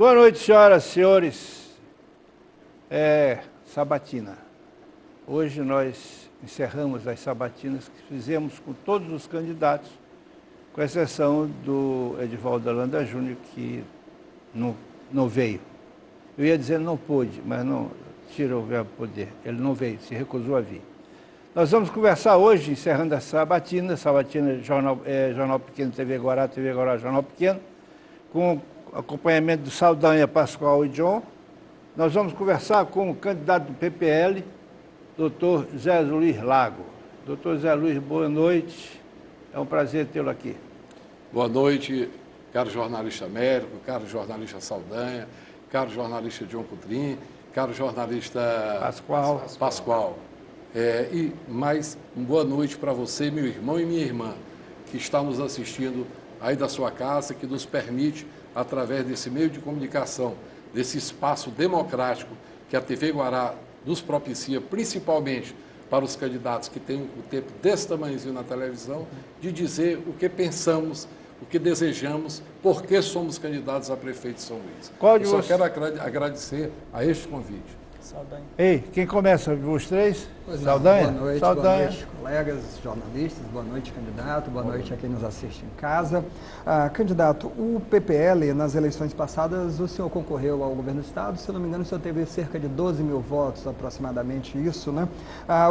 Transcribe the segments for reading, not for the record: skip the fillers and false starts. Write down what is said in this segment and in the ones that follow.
Boa noite, senhoras e senhores. Sabatina. Hoje nós encerramos as sabatinas que fizemos com todos os candidatos, com exceção do Edivaldo Holanda Júnior, que não veio. Eu ia dizer não pôde, mas não tira o verbo poder. Ele não veio, se recusou a vir. Nós vamos conversar hoje, encerrando a sabatina Jornal Pequeno, TV Guará, Jornal Pequeno, com acompanhamento do Saldanha, Pascoal e John. Nós vamos conversar com o candidato do PPL, doutor Zé Luiz Lago. Doutor Zé Luiz, boa noite. É um prazer tê-lo aqui. Boa noite, caro jornalista Américo, caro jornalista Saldanha, caro jornalista John Coutrin, caro jornalista Pascoal. E mais uma boa noite para você, meu irmão e minha irmã, que está nos assistindo aí da sua casa, que nos permite, através desse meio de comunicação, desse espaço democrático que a TV Guará nos propicia, principalmente para os candidatos que têm o tempo desse tamanhozinho na televisão, de dizer o que pensamos, o que desejamos, por que somos candidatos a prefeito de São Luís. Eu só quero agradecer a este convite. Saldanha. Ei, quem começa? Os três? Pois Saldanha? Boa noite, Saldanha. Boa noite, colegas jornalistas, boa noite, candidato, boa noite a quem nos assiste em casa. Candidato, o PPL, nas eleições passadas, o senhor concorreu ao governo do Estado, se eu não me engano, o senhor teve cerca de 12 mil votos, aproximadamente isso, né?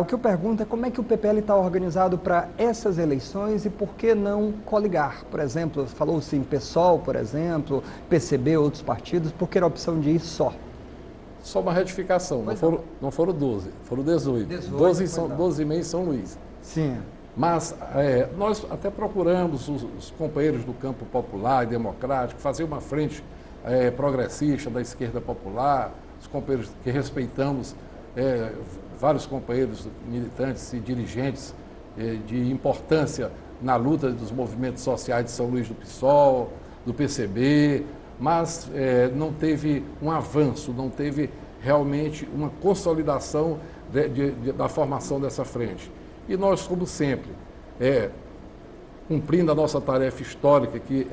O que eu pergunto é como é que o PPL está organizado para essas eleições e por que não coligar? Por exemplo, falou-se em PSOL, por exemplo, PCB, outros partidos, por que a opção de ir só? Só uma retificação, não foram 12, foram 18. 12,5 em São Luís. Sim. Mas nós até procuramos os companheiros do campo popular e democrático fazer uma frente progressista da esquerda popular, os companheiros que respeitamos, vários companheiros militantes e dirigentes de importância na luta dos movimentos sociais de São Luís do PSOL, do PCB, mas não teve um avanço, não teve realmente uma consolidação da formação dessa frente. E nós, como sempre, cumprindo a nossa tarefa histórica, que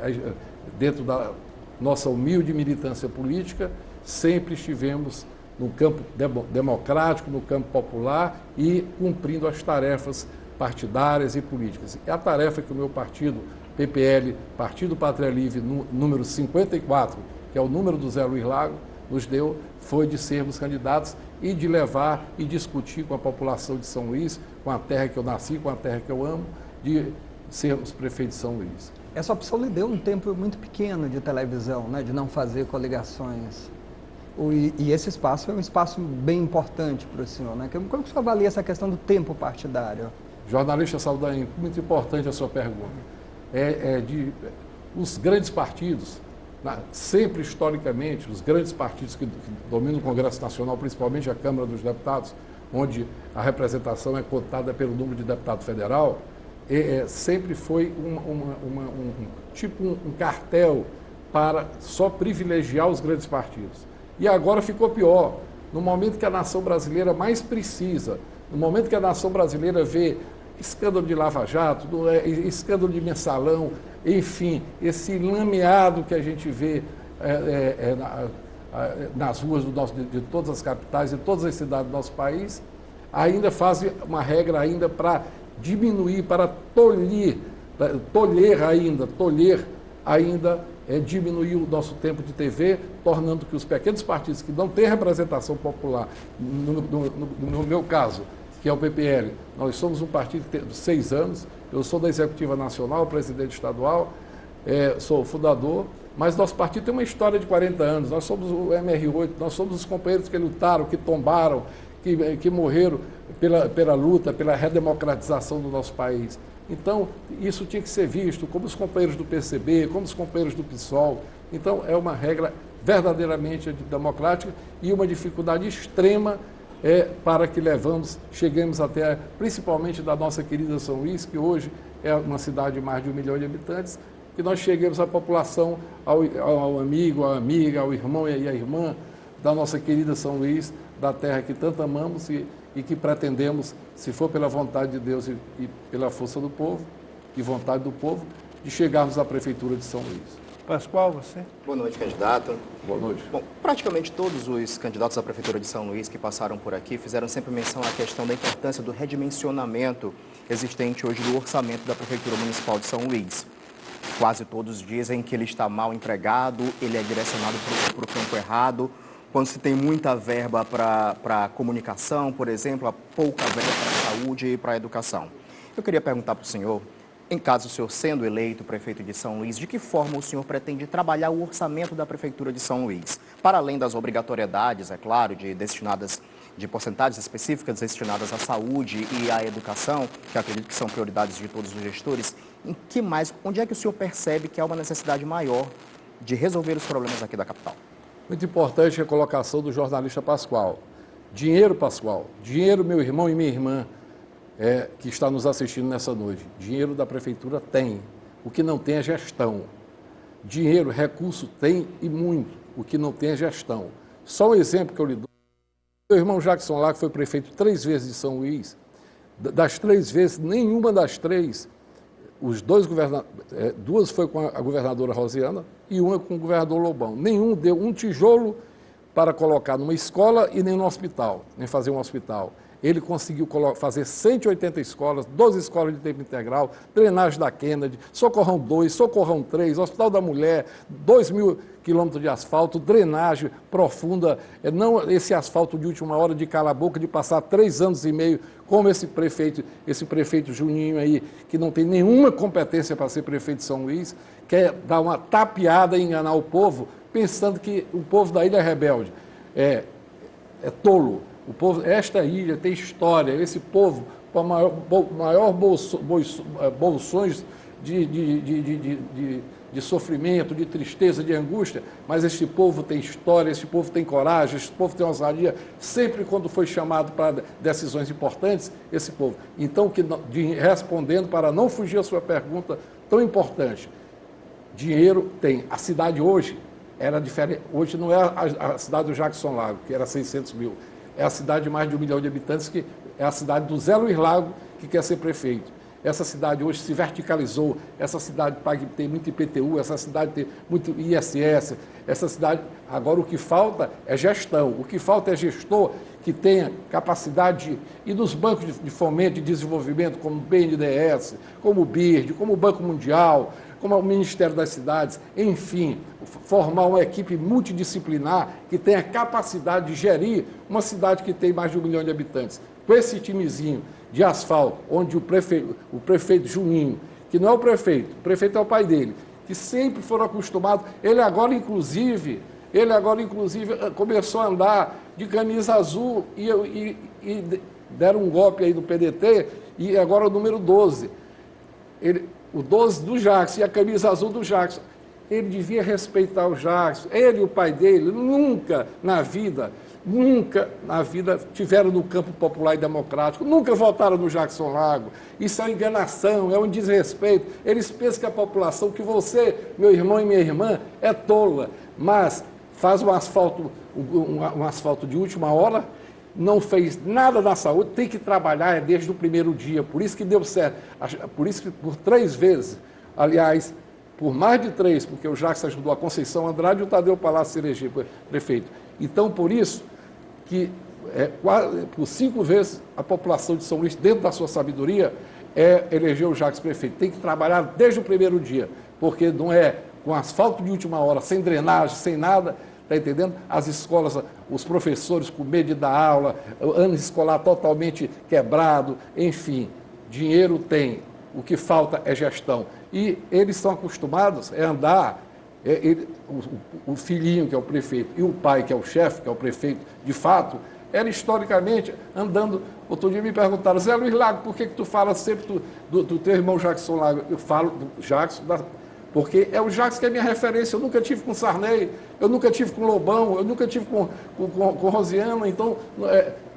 dentro da nossa humilde militância política, sempre estivemos no campo democrático, no campo popular e cumprindo as tarefas partidárias e políticas. E a tarefa que o meu partido, PPL, Partido Pátria Livre, número 54, que é o número do Zé Luiz Lago, nos deu, foi de sermos candidatos e de levar e discutir com a população de São Luís, com a terra que eu nasci, com a terra que eu amo, de sermos prefeito de São Luís. Essa opção lhe deu um tempo muito pequeno de televisão, né, de não fazer coligações. E esse espaço é um espaço bem importante para o senhor, né? Como que o senhor avalia essa questão do tempo partidário? Jornalista Saldanha, muito importante a sua pergunta. Os grandes partidos, sempre historicamente, os grandes partidos que dominam o Congresso Nacional, principalmente a Câmara dos Deputados, onde a representação é contada pelo número de deputado federal, sempre foi um cartel para só privilegiar os grandes partidos. E agora ficou pior. No momento que a nação brasileira mais precisa, no momento que a nação brasileira vê escândalo de Lava Jato, escândalo de Mensalão, enfim, esse lameado que a gente vê nas ruas de todas as capitais e todas as cidades do nosso país, ainda faz uma regra ainda para diminuir, para tolher ainda, diminuir o nosso tempo de TV, tornando que os pequenos partidos que não têm representação popular, no meu caso, que é o PPL. Nós somos um partido que tem 6 anos, eu sou da Executiva Nacional, presidente estadual, sou fundador, mas nosso partido tem uma história de 40 anos, nós somos o MR8, nós somos os companheiros que lutaram, que tombaram, que morreram pela luta, pela redemocratização do nosso país. Então, isso tinha que ser visto, como os companheiros do PCB, como os companheiros do PSOL. Então, é uma regra verdadeiramente democrática e uma dificuldade extrema para que cheguemos até, principalmente da nossa querida São Luís, que hoje é uma cidade de mais de 1 milhão de habitantes, que nós cheguemos à população, ao amigo, à amiga, ao irmão e à irmã da nossa querida São Luís, da terra que tanto amamos e que pretendemos, se for pela vontade de Deus e pela força do povo e vontade do povo, de chegarmos à Prefeitura de São Luís. Pascoal, você? Boa noite, candidato. Boa noite. Bom, praticamente todos os candidatos à Prefeitura de São Luís que passaram por aqui fizeram sempre menção à questão da importância do redimensionamento existente hoje do orçamento da Prefeitura Municipal de São Luís. Quase todos dizem que ele está mal empregado, ele é direcionado para o campo errado. Quando se tem muita verba para a comunicação, por exemplo, há pouca verba para a saúde e para a educação. Eu queria perguntar para o senhor, em caso o senhor sendo eleito prefeito de São Luís, de que forma o senhor pretende trabalhar o orçamento da Prefeitura de São Luís? Para além das obrigatoriedades, é claro, de porcentagens específicas destinadas à saúde e à educação, que acredito que são prioridades de todos os gestores, onde é que o senhor percebe que há uma necessidade maior de resolver os problemas aqui da capital? Muito importante a colocação do jornalista Pascoal. Dinheiro, Pascoal. Dinheiro, meu irmão e minha irmã, que está nos assistindo nessa noite. Dinheiro da Prefeitura tem. O que não tem é gestão. Dinheiro, recurso tem e muito. O que não tem é gestão. Só um exemplo que eu lhe dou. Meu irmão Jackson Lago foi prefeito 3 vezes de São Luís. Das 3 vezes, nenhuma das 3, os dois governadores, 2 foi com a governadora Rosiana e uma com o governador Lobão. Nenhum deu um tijolo para colocar numa escola e nem no hospital, nem fazer um hospital. Ele conseguiu fazer 180 escolas, 12 escolas de tempo integral, drenagem da Kennedy, Socorrão 2, Socorrão 3, Hospital da Mulher, 2.000 quilômetros de asfalto, drenagem profunda, não esse asfalto de última hora de cala a boca, de passar 3 anos e meio, como esse prefeito Juninho aí, que não tem nenhuma competência para ser prefeito de São Luís, quer dar uma tapeada e enganar o povo, pensando que o povo da ilha é rebelde. É tolo. O povo, esta ilha tem história, esse povo, com maior bolsões de sofrimento, de tristeza, de angústia, mas este povo tem história, este povo tem coragem, este povo tem ousadia, sempre quando foi chamado para decisões importantes, esse povo. Então, respondendo, para não fugir à sua pergunta tão importante, dinheiro tem. A cidade hoje era diferente, hoje não é a cidade do Jackson Lago, que era 600 mil, é a cidade de mais de 1 milhão de habitantes, que é a cidade do Zé Luiz Lago, que quer ser prefeito. Essa cidade hoje se verticalizou, essa cidade tem muito IPTU, essa cidade tem muito ISS, essa cidade... Agora o que falta é gestão, o que falta é gestor que tenha capacidade de ir nos bancos de fomento e de desenvolvimento, como o BNDES, como o BIRD, como o Banco Mundial, como o Ministério das Cidades, enfim, formar uma equipe multidisciplinar que tenha capacidade de gerir uma cidade que tem mais de 1 milhão de habitantes. Com esse timezinho de asfalto, onde o prefeito Juninho, que não é o prefeito é o pai dele, que sempre foram acostumados, ele agora inclusive começou a andar de camisa azul e deram um golpe aí do PDT, e agora o número 12. O 12 do Jackson e a camisa azul do Jackson. Ele devia respeitar o Jackson. Ele e o pai dele nunca na vida tiveram no campo popular e democrático, nunca votaram no Jackson Lago. Isso é uma enganação, é um desrespeito. Eles pensam que a população, que você, meu irmão e minha irmã, é tola, mas faz um asfalto de última hora, não fez nada na saúde, tem que trabalhar desde o primeiro dia, por isso que deu certo, por isso que por 3 vezes, aliás, por mais de 3, porque o Jackson ajudou a Conceição Andrade e o Tadeu Palácio se eleger prefeito. Então, por isso que por 5 vezes a população de São Luís, dentro da sua sabedoria, elegeu o Jackson prefeito. Tem que trabalhar desde o primeiro dia, porque não é com asfalto de última hora, sem drenagem, sem nada. Está entendendo? As escolas, os professores com medo de dar aula, ano escolar totalmente quebrado, enfim, dinheiro tem, o que falta é gestão. E eles estão acostumados a andar, o filhinho, que é o prefeito, e o pai, que é o chefe, que é o prefeito, de fato, era historicamente andando. Outro dia me perguntaram, Zé Luiz Lago, por que tu fala sempre do teu irmão Jackson Lago? Eu falo do Jackson, porque é o Jackson que é minha referência. Eu nunca tive com Sarney, eu nunca tive com Lobão, eu nunca tive com Rosiana. Então,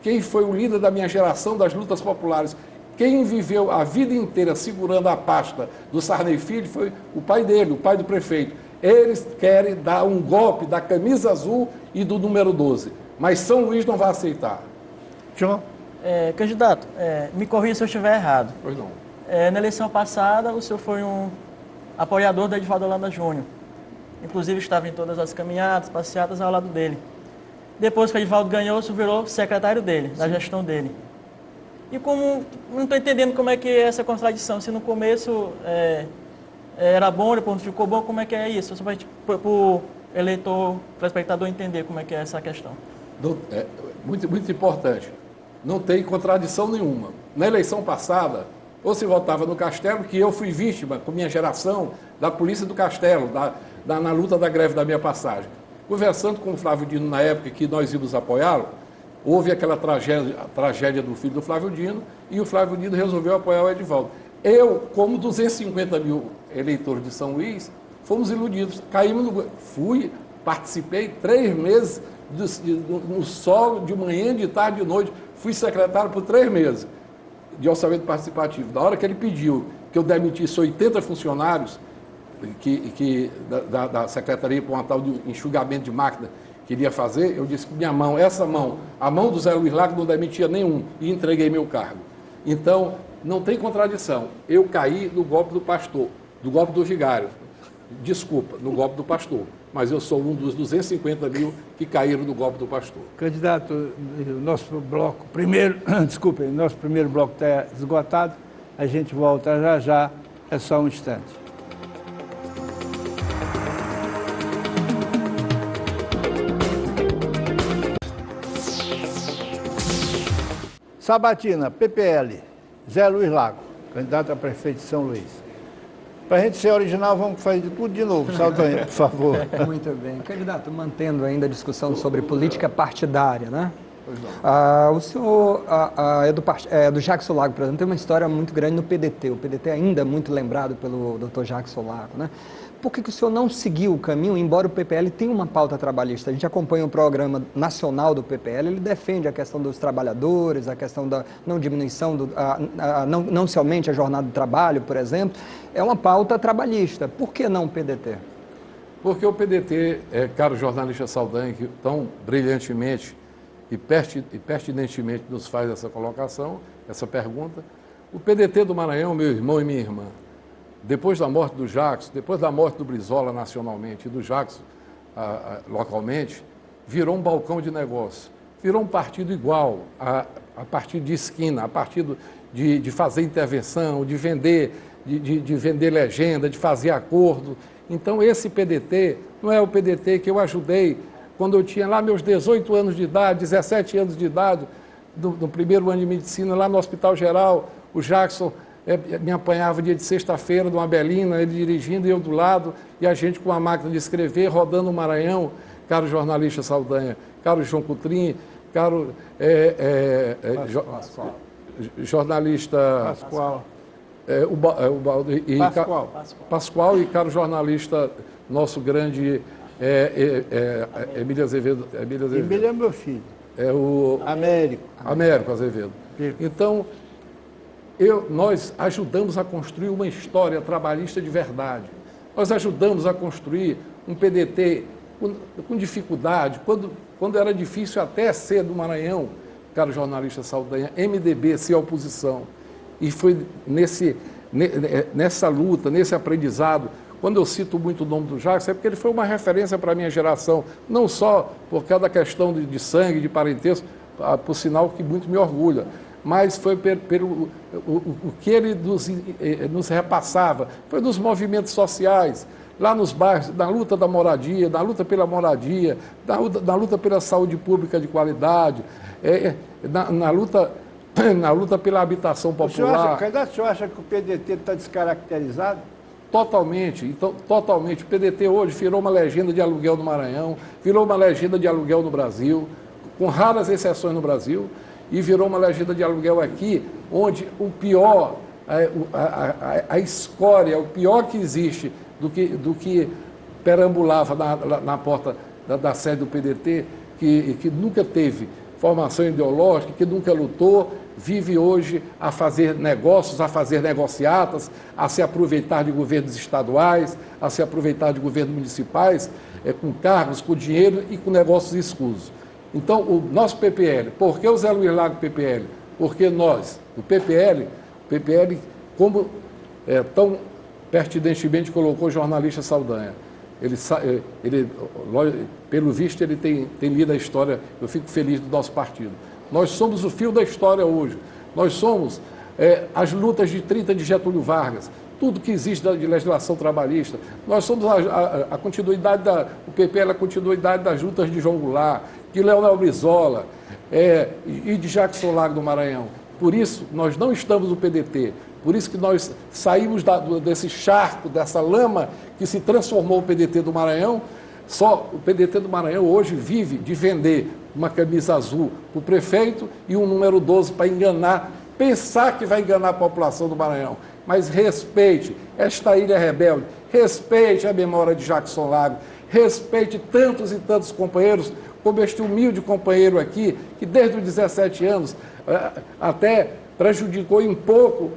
quem foi o líder da minha geração das lutas populares, quem viveu a vida inteira segurando a pasta do Sarney Filho foi o pai dele, o pai do prefeito. Eles querem dar um golpe da camisa azul e do número 12, mas São Luís não vai aceitar. João? Candidato, me corrija se eu estiver errado. Pois não. Na eleição passada, o senhor foi um apoiador da Edivaldo Holanda Júnior. Inclusive estava em todas as caminhadas, passeatas ao lado dele. Depois que o Edivaldo ganhou, isso virou secretário dele, da gestão dele. E como não estou entendendo como é que é essa contradição, se no começo era bom, depois não ficou bom, como é que é isso? Só para o eleitor, telespectador entender como é que é essa questão. Muito importante. Não tem contradição nenhuma. Na eleição passada, ou se votava no Castelo, que eu fui vítima, com minha geração, da polícia do Castelo, na luta da greve da minha passagem. Conversando com o Flávio Dino na época que nós íamos apoiá-lo, houve aquela tragédia do filho do Flávio Dino e o Flávio Dino resolveu apoiar o Edivaldo. Eu, como 250 mil eleitores de São Luís, fomos iludidos. Caímos participei 3 meses no solo, de manhã, de tarde, de noite. Fui secretário por 3 meses de orçamento participativo. Na hora que ele pediu que eu demitisse 80 funcionários da Secretaria para uma tal de enxugamento de máquina que iria fazer, eu disse que minha mão, a mão do Zé Luiz Lago não demitia nenhum e entreguei meu cargo. Então, não tem contradição. Eu caí no golpe do pastor, do golpe do vigário. Desculpa, no golpe do pastor. Mas eu sou um dos 250 mil que caíram no golpe do pastor. Candidato, nosso bloco primeiro, desculpem, nosso primeiro bloco está esgotado. A gente volta já, é só um instante. Sabatina, PPL, Zé Luiz Lago, candidato a prefeito de São Luís. Para a gente ser original, vamos fazer tudo de novo. Saldanha, por favor. Muito bem. Candidato, mantendo ainda a discussão sobre política partidária, né? O senhor é do Jackson Lago, por exemplo, tem uma história muito grande no PDT. O PDT é ainda muito lembrado pelo Dr. Jackson Lago, né? Por que o senhor não seguiu o caminho, embora o PPL tenha uma pauta trabalhista? A gente acompanha o programa nacional do PPL, ele defende a questão dos trabalhadores, a questão da não diminuição, não se aumente a jornada de trabalho, por exemplo. É uma pauta trabalhista. Por que não o PDT? Porque o PDT, caro jornalista Saldanha, que tão brilhantemente e pertinentemente nos faz essa colocação, essa pergunta, o PDT do Maranhão, meu irmão e minha irmã, depois da morte do Jackson, depois da morte do Brizola nacionalmente e do Jackson localmente, virou um balcão de negócio. Virou um partido igual, a partido de esquina, a partido de fazer intervenção, de vender legenda, de fazer acordo. Então, esse PDT não é o PDT que eu ajudei quando eu tinha lá meus 18 anos de idade, 17 anos de idade, no primeiro ano de medicina, lá no Hospital Geral. O Jackson me apanhava dia de sexta-feira, de uma belina, ele dirigindo e eu do lado, e a gente com a máquina de escrever, rodando o Maranhão, caro jornalista Saldanha, caro João Coutrinho, caro jornalista Pascoal. Pascoal e caro jornalista nosso grande Emílio Azevedo. Emílio é meu filho. Américo Azevedo. Então, nós ajudamos a construir uma história trabalhista de verdade. Nós ajudamos a construir um PDT com dificuldade, quando era difícil até ser do Maranhão, caro jornalista Saldanha, MDB ser oposição. E foi nessa luta, nesse aprendizado, quando eu cito muito o nome do Jackson, é porque ele foi uma referência para a minha geração, não só por causa da questão de sangue, de parentesco, por sinal que muito me orgulha, mas foi pelo o que ele nos repassava, foi nos movimentos sociais, lá nos bairros, na luta da moradia, na luta pela moradia, na luta pela saúde pública de qualidade, na luta pela habitação popular. O senhor acha que o PDT está descaracterizado? Totalmente. Então, totalmente. O PDT hoje virou uma legenda de aluguel no Maranhão, virou uma legenda de aluguel no Brasil, com raras exceções no Brasil, e virou uma legenda de aluguel aqui, onde o pior, a escória, o pior que existe do que perambulava na porta da sede do PDT, que nunca teve formação ideológica, que nunca lutou, vive hoje a fazer negócios, a fazer negociatas, a se aproveitar de governos estaduais, a se aproveitar de governos municipais, com cargos, com dinheiro e com negócios escusos. Então, o nosso PPL, por que o Zé Luiz Lago PPL? Porque nós, o PPL, como tão pertinentemente colocou o jornalista Saldanha, pelo visto, ele tem lido a história. Eu fico feliz do nosso partido. Nós somos o fio da história hoje. Nós somos as lutas de 30 de Getúlio Vargas, tudo que existe de legislação trabalhista. Nós somos a continuidade o PPL, a continuidade das lutas de João Goulart, de Leonel Brizola e de Jackson Lago do Maranhão. Por isso, nós não estamos no PDT. Por isso que nós saímos desse charco, dessa lama que se transformou o PDT do Maranhão. Só o PDT do Maranhão hoje vive de vender uma camisa azul para o prefeito e um número 12 para enganar, pensar que vai enganar a população do Maranhão. Mas respeite esta ilha rebelde, respeite a memória de Jackson Lago, respeite tantos e tantos companheiros, como este humilde companheiro aqui, que desde os 17 anos até prejudicou um pouco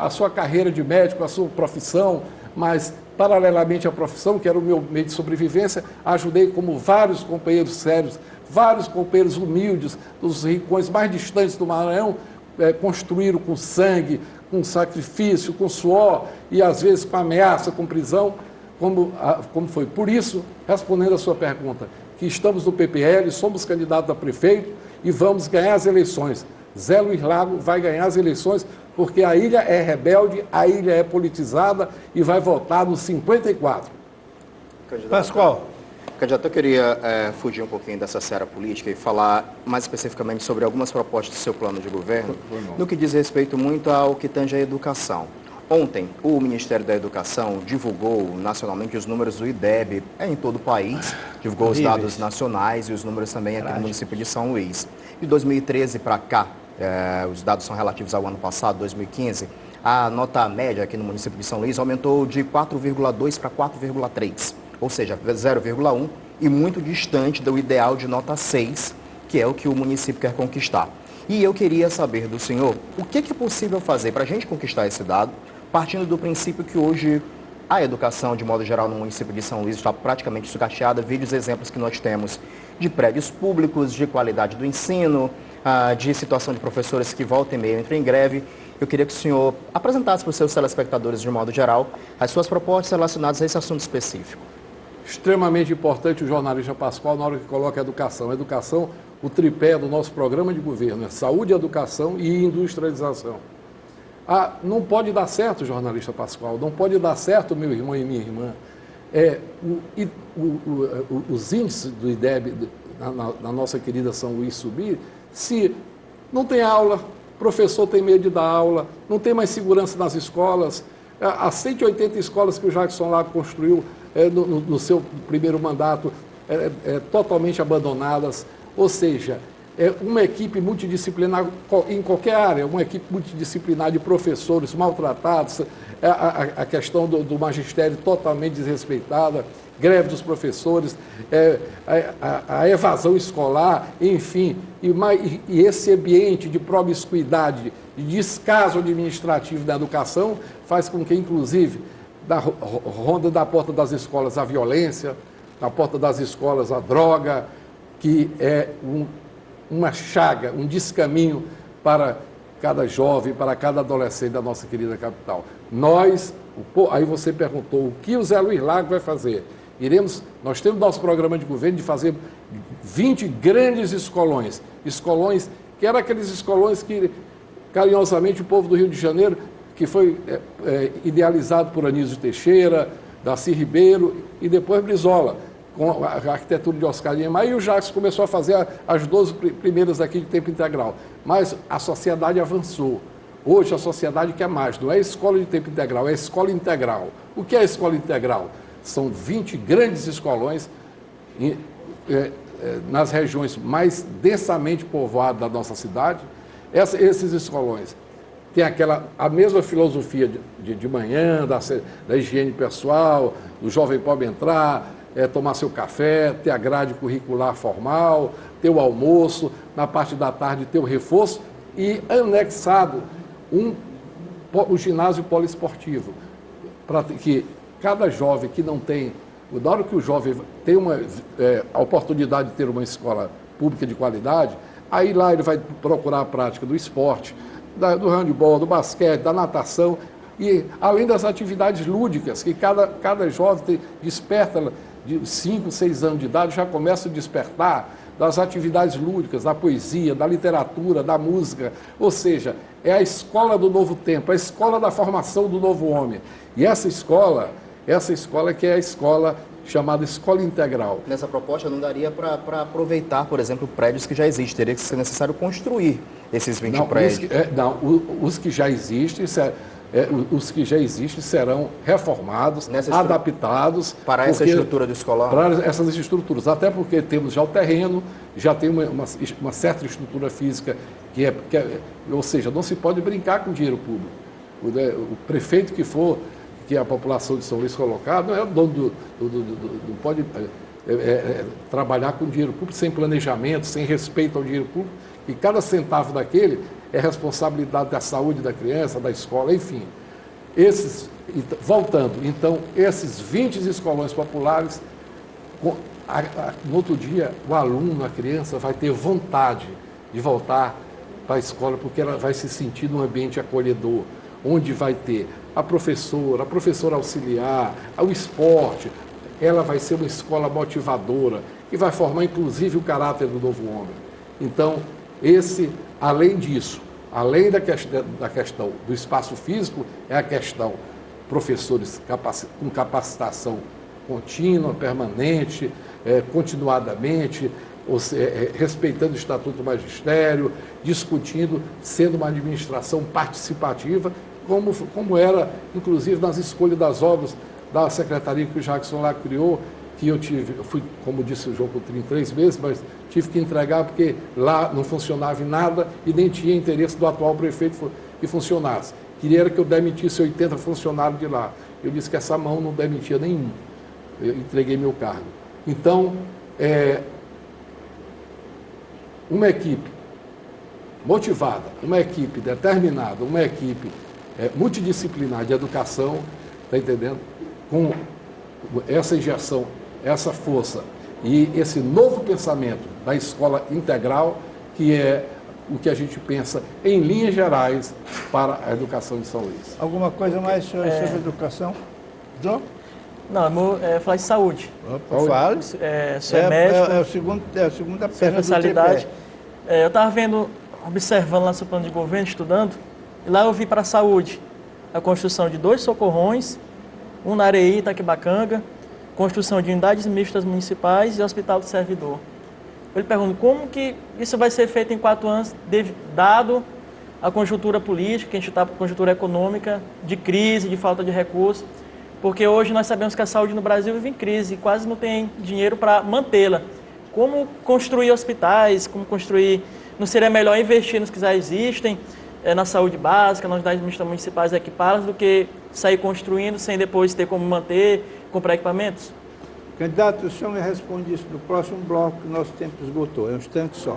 a sua carreira de médico, a sua profissão, mas paralelamente à profissão, que era o meu meio de sobrevivência, ajudei como vários companheiros sérios, vários companheiros humildes, dos rincões mais distantes do Maranhão, construíram com sangue, com sacrifício, com suor e às vezes com ameaça, com prisão, como foi. Por isso, respondendo a sua pergunta, que estamos no PPL, somos candidatos a prefeito e vamos ganhar as eleições. Zé Luiz Lago vai ganhar as eleições porque a ilha é rebelde, a ilha é politizada e vai votar no 54. Pascoal. Candidato, eu queria fugir um pouquinho dessa seara política e falar mais especificamente sobre algumas propostas do seu plano de governo, no que diz respeito muito ao que tange à educação. Ontem, o Ministério da Educação divulgou nacionalmente os números do IDEB em todo o país, divulgou os dados nacionais e os números também aqui no município de São Luís. De 2013 para cá, os dados são relativos ao ano passado, 2015, a nota média aqui no município de São Luís aumentou de 4,2 para 4,3, ou seja, 0,1 e muito distante do ideal de nota 6, que é o que o município quer conquistar. E eu queria saber do senhor o que é possível fazer para a gente conquistar esse dado, partindo do princípio que hoje a educação, de modo geral, no município de São Luís está praticamente sucateada. Vídeo os exemplos que nós temos de prédios públicos, de qualidade do ensino, de situação de professores que volta e meia entram em greve. Eu queria que o senhor apresentasse para os seus telespectadores, de modo geral, as suas propostas relacionadas a esse assunto específico. Extremamente importante o jornalista Pascoal na hora que coloca a educação. A educação, o tripé do nosso programa de governo, é saúde, educação e industrialização. Não pode dar certo, jornalista Pascoal, não pode dar certo, meu irmão e minha irmã, os índices do IDEB na nossa querida São Luís subir, se não tem aula, professor tem medo de dar aula, não tem mais segurança nas escolas. As 180 escolas que o Jackson Lago construiu no seu primeiro mandato, totalmente abandonadas, ou seja, uma equipe multidisciplinar em qualquer área, uma equipe multidisciplinar de professores maltratados, a questão do magistério totalmente desrespeitada, greve dos professores, a evasão escolar, enfim, e esse ambiente de promiscuidade, de descaso administrativo da educação, faz com que, inclusive, ronda da porta das escolas a violência, da porta das escolas a droga, que é uma chaga, um descaminho para cada jovem, para cada adolescente da nossa querida capital. Aí você perguntou, o que o Zé Luiz Lago vai fazer? Nós temos nosso programa de governo de fazer 20 grandes escolões que eram aqueles escolões que, carinhosamente, o povo do Rio de Janeiro, que foi idealizado por Anísio Teixeira, Darcy Ribeiro e depois Brizola, com a arquitetura de Oscar Niemeyer, e o Jacques começou a fazer as 12 primeiras aqui de tempo integral. Mas a sociedade avançou. Hoje a sociedade quer mais, não é escola de tempo integral, é escola integral. O que é escola integral? São 20 grandes escolões nas regiões mais densamente povoadas da nossa cidade. Esses escolões têm a mesma filosofia de manhã, da higiene pessoal, do jovem pobre entrar, tomar seu café, ter a grade curricular formal, ter o almoço, na parte da tarde ter o reforço e anexado o ginásio poliesportivo, para que cada jovem que não tem, na hora que o jovem tem a oportunidade de ter uma escola pública de qualidade, aí lá ele vai procurar a prática do esporte, do handebol, do basquete, da natação, E além das atividades lúdicas, que cada jovem desperta de 5, 6 anos de idade, já começa a despertar das atividades lúdicas, da poesia, da literatura, da música. Ou seja, é a escola do novo tempo, a escola da formação do novo homem. E essa escola que é a escola chamada Escola Integral. Nessa proposta não daria para aproveitar, por exemplo, prédios que já existem, teria que ser necessário construir esses 20 prédios. Os que já existem, os que já existem serão reformados, adaptados. Para essa estrutura do escolar? Para essas estruturas, até porque temos já o terreno, já tem uma certa estrutura física, ou seja, não se pode brincar com dinheiro público. O prefeito que a população de São Luís colocar, não é o dono não pode trabalhar com dinheiro público sem planejamento, sem respeito ao dinheiro público, e cada centavo daquele é responsabilidade da saúde da criança, da escola, enfim. Voltando, então, esses 20 escolões populares, no outro dia, o aluno, a criança, vai ter vontade de voltar para a escola, porque ela vai se sentir num ambiente acolhedor, onde vai ter a professora auxiliar, o esporte. Ela vai ser uma escola motivadora, que vai formar, inclusive, o caráter do novo homem. Então, além disso, além da questão do espaço físico, é a questão professores com capacitação contínua, permanente, continuadamente, respeitando o Estatuto do Magistério, discutindo, sendo uma administração participativa, como era, inclusive, nas escolhas das obras da secretaria que o Jackson lá criou, que eu fui, como disse o João Coutrinho, 3 meses, mas tive que entregar porque lá não funcionava em nada e nem tinha interesse do atual prefeito que funcionasse. Queria que eu demitisse 80 funcionários de lá. Eu disse que essa mão não demitia nenhum. Eu entreguei meu cargo. Então, uma equipe motivada, uma equipe determinada, uma equipe multidisciplinar de educação, está entendendo? Com essa injeção, essa força e esse novo pensamento da escola integral, que é o que a gente pensa em linhas gerais para a educação de São Luís. Alguma coisa mais sobre educação? João? Não, falar de saúde. Fale. Sou médico. É a segunda perna especialidade. Eu estava observando lá seu plano de governo, estudando, e lá eu vi para a saúde a construção de 2 socorrões, um na Areia, Itaquibacanga, construção de unidades mistas municipais e hospital do servidor. Eu lhe pergunto, como que isso vai ser feito em 4 anos, dado a conjuntura política, que a gente está com conjuntura econômica, de crise, de falta de recursos, porque hoje nós sabemos que a saúde no Brasil vive em crise e quase não tem dinheiro para mantê-la. Como construir hospitais, como construir... Não seria melhor investir nos que já existem, na saúde básica, nas unidades mistas municipais equipadas, do que sair construindo sem depois ter como manter, comprar equipamentos? Candidato, o senhor me responde isso no próximo bloco, que o nosso tempo esgotou. É um instante só.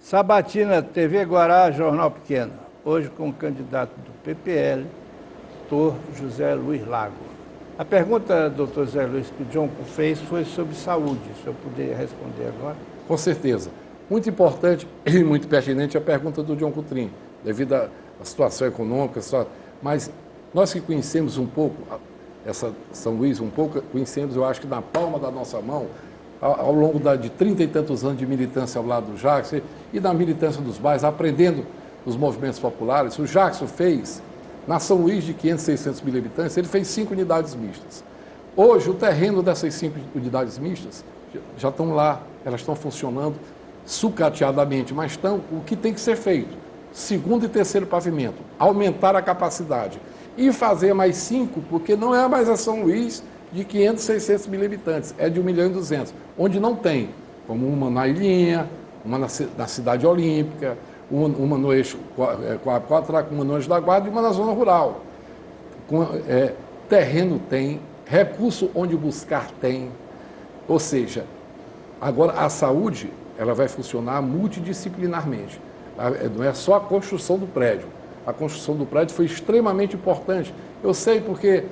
Sabatina, TV Guará, Jornal Pequeno. Hoje com o candidato do PPL, doutor José Luiz Lago. A pergunta, doutor José Luiz, que o John fez foi sobre saúde. O senhor poderia responder agora? Com certeza. Muito importante e muito pertinente a pergunta do John Coutrinho, devido à situação econômica, mas nós que conhecemos um pouco essa São Luís, conhecemos, eu acho que na palma da nossa mão, ao longo de 30 e tantos anos de militância ao lado do Jackson e da militância dos bairros, aprendendo os movimentos populares. O Jackson fez, na São Luís de 500, 600 mil habitantes, ele fez 5 unidades mistas. Hoje, o terreno dessas 5 unidades mistas já estão lá, elas estão funcionando sucateadamente, mas estão o que tem que ser feito. 2º e 3º pavimento, aumentar a capacidade e fazer mais 5, porque não é mais a São Luís de 500, 600 mil habitantes, é de 1.200.000, onde não tem, como uma na Ilhinha, uma na Cidade Olímpica, uma no eixo Quatraca, uma no eixo da Guarda e uma na zona rural. Terreno tem, recurso onde buscar tem, ou seja, agora a saúde ela vai funcionar multidisciplinarmente. Não é só a construção do prédio. A construção do prédio foi extremamente importante. Eu sei porque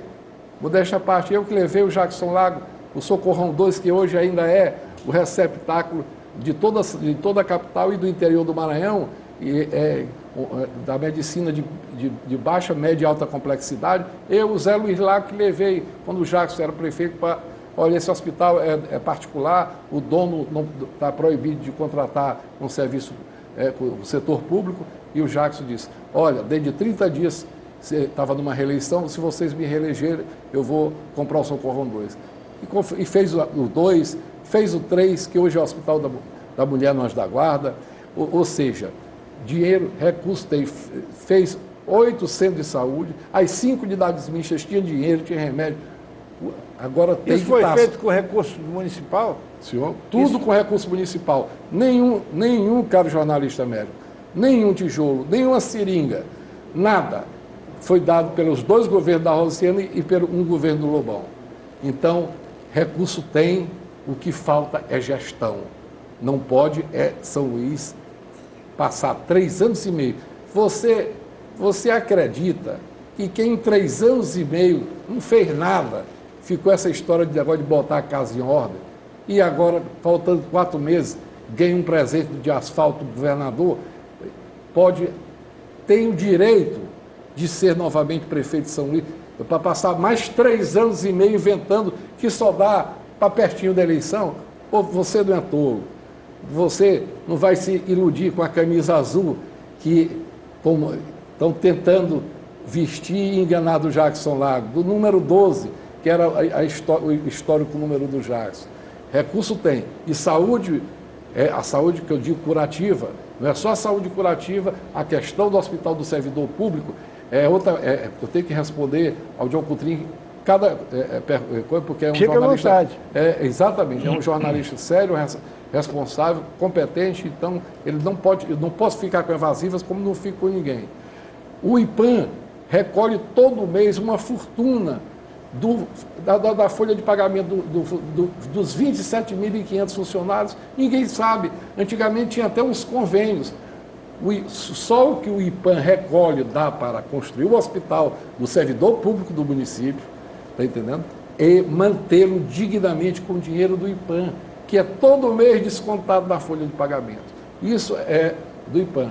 Modéstia à parte, eu que levei o Jackson Lago, o Socorrão 2, que hoje ainda é o receptáculo de toda a capital e do interior do Maranhão, da medicina de baixa, média e alta complexidade. Eu, o Zé Luiz Lago, que levei, quando o Jackson era prefeito, para, olha, esse hospital é particular, o dono está proibido de contratar um serviço com o setor público, e o Jackson disse, olha, dentro de 30 dias, você estava numa reeleição, se vocês me reelegerem, eu vou comprar o Socorrão 2. E fez o 2, fez o 3, que hoje é o Hospital da Mulher no Anjo da Guarda, ou seja, dinheiro, recurso, fez 8 centros de saúde, as 5 unidades mistas tinham dinheiro, tinha remédio, agora tem Isso foi feito com recurso municipal? Senhor, tudo com recurso municipal, nenhum, caro jornalista médico, nenhum tijolo, nenhuma seringa, nada foi dado pelos 2 governos da Rosiana e pelo um governo do Lobão. Então, recurso tem, o que falta é gestão. Não pode São Luís passar 3 anos e meio. Você acredita que quem em 3 anos e meio não fez nada, ficou essa história de agora de botar a casa em ordem, e agora, faltando 4 meses, ganha um presente de asfalto do governador, tem o direito de ser novamente prefeito de São Luís, para passar mais 3 anos e meio inventando que só dá para pertinho da eleição. Pô, você não é tolo. Você não vai se iludir com a camisa azul que estão tentando vestir e enganar do Jackson Lago, do número 12, que era o histórico número do Jackson. Recurso tem. E saúde, a saúde que eu digo curativa, não é só a saúde curativa, a questão do Hospital do Servidor Público, eu tenho que responder ao John Coutrinho cada coisa, porque é um jornalista. Exatamente, é um jornalista sério, responsável, competente, então ele eu não posso ficar com evasivas como não fico com ninguém. O IPAM recolhe todo mês uma fortuna da folha de pagamento dos 27.500 funcionários, ninguém sabe. Antigamente tinha até uns convênios. Só o que o IPAM recolhe dá para construir o hospital do servidor público do município, está entendendo? E mantê-lo dignamente com o dinheiro do IPAM, que é todo mês descontado na folha de pagamento. Isso é do IPAM.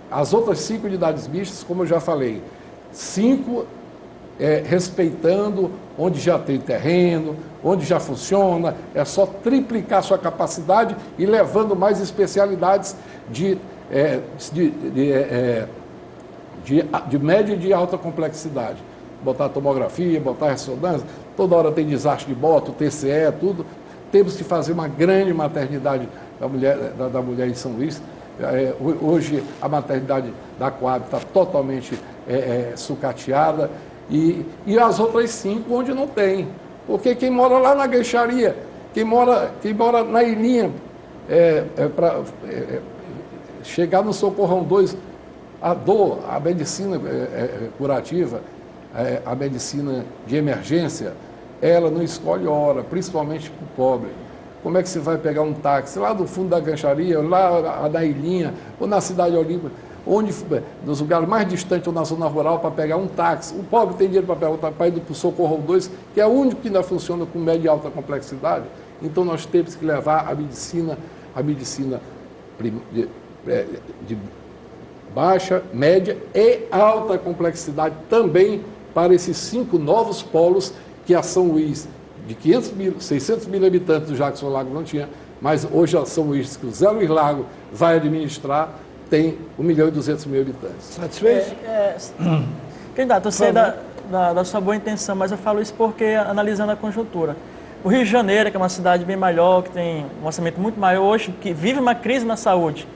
As outras 5 unidades mistas, como eu já falei, 5 respeitando onde já tem terreno, onde já funciona, é só triplicar sua capacidade e levando mais especialidades de média e de alta complexidade. Botar tomografia, botar ressonância, toda hora tem desastre de moto, TCE, tudo. Temos que fazer uma grande maternidade da mulher em São Luís. Hoje a maternidade da Coab está totalmente sucateada e as outras 5 onde não tem. Porque quem mora lá na Gueixaria, quem mora na Ilhinha, para chegar no Socorrão 2, a medicina curativa, a medicina de emergência, ela não escolhe hora, principalmente para o pobre. Como é que você vai pegar um táxi lá do fundo da Gancharia, lá na Ilhinha, ou na Cidade Olímpica, nos lugares mais distantes ou na zona rural, para pegar um táxi? O pobre tem dinheiro para ir para o Socorro 2, que é o único que ainda funciona com média e alta complexidade. Então nós temos que levar a medicina de baixa, média e alta complexidade também para esses 5 novos polos que a São Luís, de 600 mil habitantes do Jackson Lago não tinha, mas hoje a São Luís, que o Zé Luiz Lago vai administrar, tem 1.200.000 habitantes. Satisfeito? Candidato, eu sei da sua boa intenção, mas eu falo isso porque, analisando a conjuntura, o Rio de Janeiro, que é uma cidade bem maior, que tem um orçamento muito maior hoje, que vive uma crise na saúde,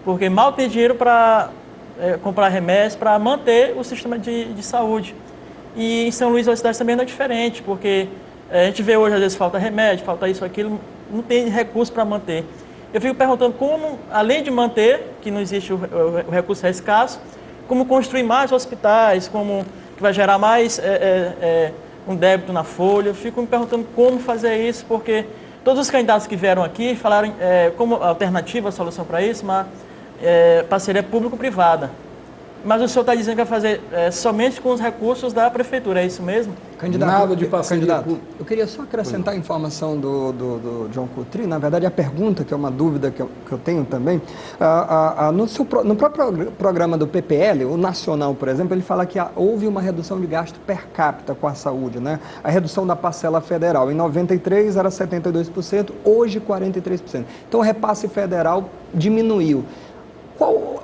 porque mal tem dinheiro para comprar remédios, para manter o sistema de saúde. E em São Luís, a cidade também não é diferente, porque a gente vê hoje, às vezes, falta remédio, falta isso, aquilo, não tem recurso para manter. Eu fico perguntando como, além de manter, que não existe o recurso é escasso, como construir mais hospitais, como que vai gerar mais um débito na folha. Eu fico me perguntando como fazer isso, porque todos os candidatos que vieram aqui falaram como alternativa, a solução para isso, uma parceria público-privada. Mas o senhor está dizendo que vai fazer somente com os recursos da prefeitura, é isso mesmo? Candidato, Nada de parceria candidato, eu queria só acrescentar a informação do John Coutry, na verdade a pergunta, que é uma dúvida que eu tenho também, no próprio programa do PPL, o nacional, por exemplo, ele fala que houve uma redução de gasto per capita com a saúde, né? A redução da parcela federal, em 93 era 72%, hoje 43%. Então o repasse federal diminuiu.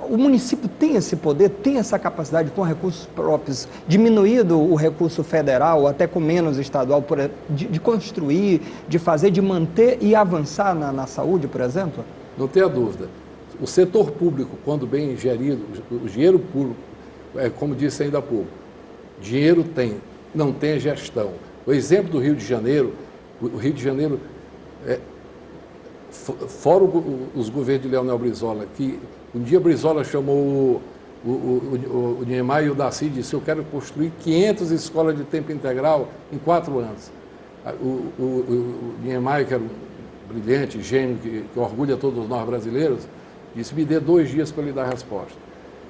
O município tem esse poder, tem essa capacidade com recursos próprios, diminuído o recurso federal, até com menos estadual, de construir, de fazer, de manter e avançar na saúde, por exemplo? Não tenha dúvida. O setor público, quando bem gerido, o dinheiro público, como disse ainda há pouco, dinheiro tem, não tem gestão. O exemplo do Rio de Janeiro, o Rio de Janeiro, fora os governos de Leonel Brizola, que um dia Brizola chamou o Niemeyer e o Daci e disse: eu quero construir 500 escolas de tempo integral em 4 anos. O Niemeyer, que era um brilhante, gênio, que orgulha todos nós brasileiros, disse: me dê 2 dias para lhe dar a resposta.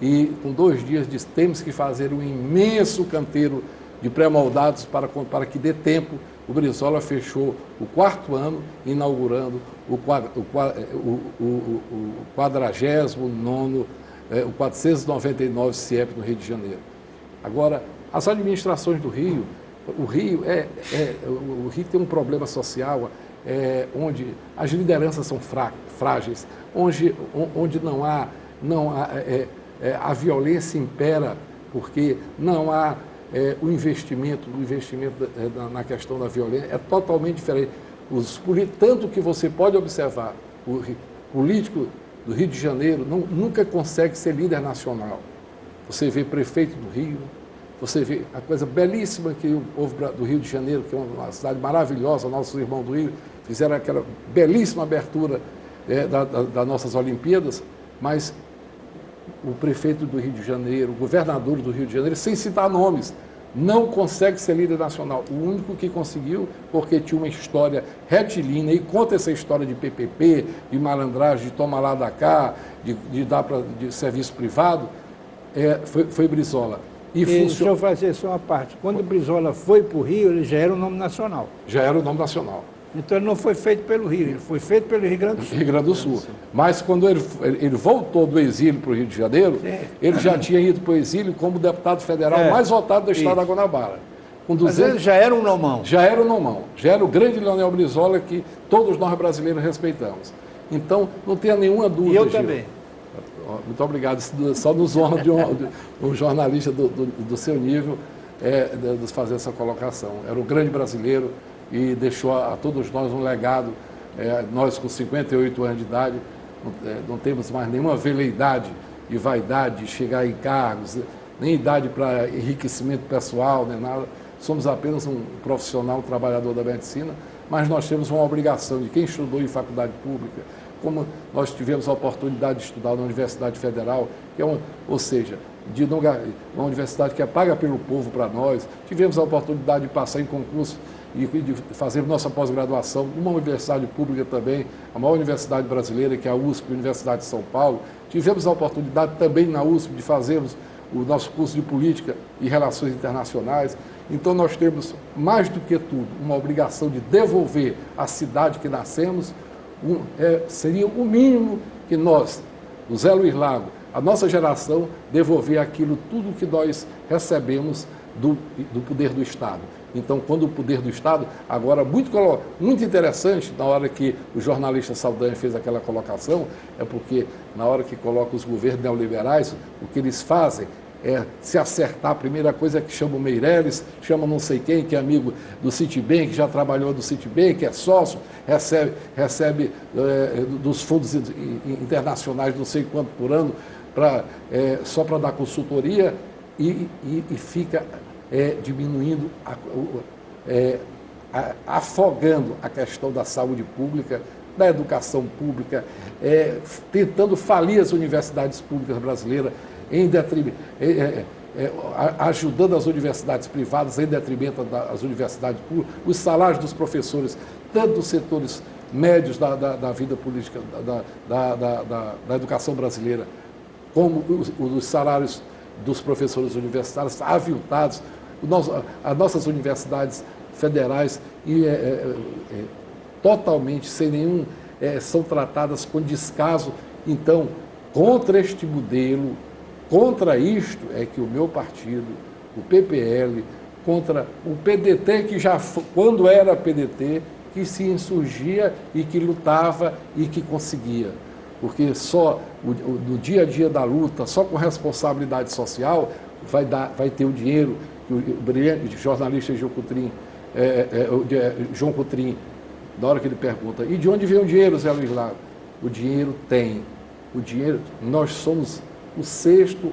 E com 2 dias disse: temos que fazer um imenso canteiro de pré-moldados para que dê tempo. O Brizola fechou o 4º ano, inaugurando o 49º, o 499 CIEP no Rio de Janeiro. Agora, as administrações do Rio, o Rio tem um problema social onde as lideranças são frágeis, onde não há a violência impera, porque não há o investimento na questão da violência é totalmente diferente. Tanto que você pode observar, o político do Rio de Janeiro nunca consegue ser líder nacional. Você vê prefeito do Rio, você vê a coisa belíssima que o povo do Rio de Janeiro, que é uma cidade maravilhosa, nossos irmãos do Rio, fizeram aquela belíssima abertura das nossas Olimpíadas, mas o prefeito do Rio de Janeiro, o governador do Rio de Janeiro, sem citar nomes, não consegue ser líder nacional. O único que conseguiu, porque tinha uma história retilínea, e conta essa história de PPP, de malandragem, de toma lá da cá, de dar de serviço privado, foi Brizola. Deixa eu fazer só uma parte. Quando o Brizola foi para o Rio, ele já era um nome nacional. Já era o nome nacional. Então ele não foi feito pelo Rio, ele foi feito pelo Rio Grande do Sul. Rio Grande do Sul. Mas quando ele voltou do exílio para o Rio de Janeiro, ele já tinha ido para o exílio como deputado federal mais votado do estado da Guanabara. Mas ele já era um nomão. Já era um nomão. Já era o grande Leonel Brizola que todos nós brasileiros respeitamos. Então, não tenha nenhuma dúvida, E eu Gil. também. Muito obrigado. Só nos honra de um jornalista do seu nível de fazer essa colocação. Era um grande brasileiro e deixou a todos nós um legado. Nós, com 58 anos de idade, não temos mais nenhuma veleidade e vaidade de chegar em cargos, nem idade para enriquecimento pessoal, nem nada. Somos apenas um profissional, um trabalhador da medicina, mas nós temos uma obrigação de quem estudou em faculdade pública, como nós tivemos a oportunidade de estudar na Universidade Federal, que é ou seja, uma universidade que é paga pelo povo para nós, tivemos a oportunidade de passar em concurso e de fazer nossa pós-graduação numa universidade pública também, a maior universidade brasileira, que é a USP, Universidade de São Paulo. Tivemos a oportunidade também na USP de fazermos o nosso curso de Política e Relações Internacionais. Então nós temos, mais do que tudo, uma obrigação de devolver à cidade que nascemos. Seria o mínimo que nós, o Zé Luiz Lago, a nossa geração, devolver aquilo tudo que nós recebemos do poder do Estado. Então, quando o poder do Estado, agora muito interessante, na hora que o jornalista Saldanha fez aquela colocação, é porque na hora que coloca os governos neoliberais, o que eles fazem é se acertar. A primeira coisa é que chama o Meirelles, chama não sei quem, que é amigo do Citibank, que já trabalhou do Citibank, é sócio, recebe dos fundos internacionais não sei quanto por ano, só para dar consultoria e fica diminuindo, afogando a questão da saúde pública, da educação pública, tentando falir as universidades públicas brasileiras, ajudando as universidades privadas em detrimento das universidades públicas, os salários dos professores, tanto dos setores médios da vida política, da educação brasileira, como os salários dos professores universitários aviltados, as nossas universidades federais totalmente sem nenhum, são tratadas com descaso. Então, contra este modelo, contra isto é que o meu partido, o PPL, contra o PDT, que já, quando era PDT, que se insurgia e que lutava e que conseguia. Porque só no dia a dia da luta, só com responsabilidade social, vai ter o dinheiro que o brilhante jornalista João Coutrin, na hora que ele pergunta, e de onde vem o dinheiro, Zé Luiz Lago? O dinheiro tem. O dinheiro, nós somos o sexto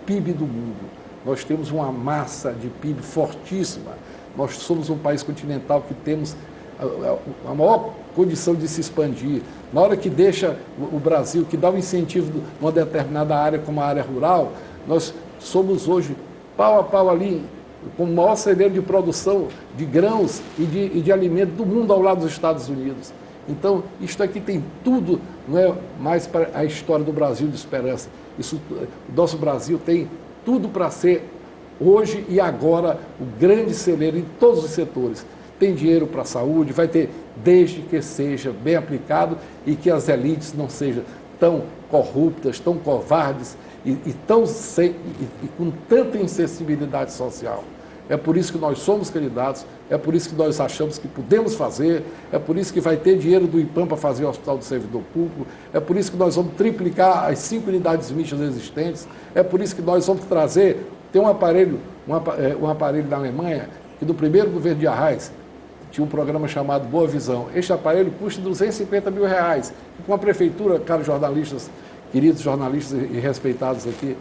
PIB do mundo. Nós temos uma massa de PIB fortíssima. Nós somos um país continental que temos a maior condição de se expandir. Na hora que deixa o Brasil, que dá um incentivo numa determinada área, como a área rural, nós somos hoje pau a pau ali, com o maior celeiro de produção de grãos e de alimento do mundo ao lado dos Estados Unidos. Então, isto aqui tem tudo, não é mais para a história do Brasil de esperança. O nosso Brasil tem tudo para ser, hoje e agora, o grande celeiro em todos os setores. Tem dinheiro para a saúde, vai ter, desde que seja bem aplicado e que as elites não sejam tão corruptas, tão covardes e com tanta insensibilidade social. É por isso que nós somos candidatos, é por isso que nós achamos que podemos fazer, é por isso que vai ter dinheiro do IPAM para fazer o Hospital do Servidor Público, é por isso que nós vamos triplicar as 5 unidades mistas existentes, é por isso que nós vamos trazer, tem um aparelho na Alemanha, que no primeiro governo de Arraes tinha um programa chamado Boa Visão. Este aparelho custa R$250 mil. E com a prefeitura, caros jornalistas, queridos jornalistas e respeitados aqui,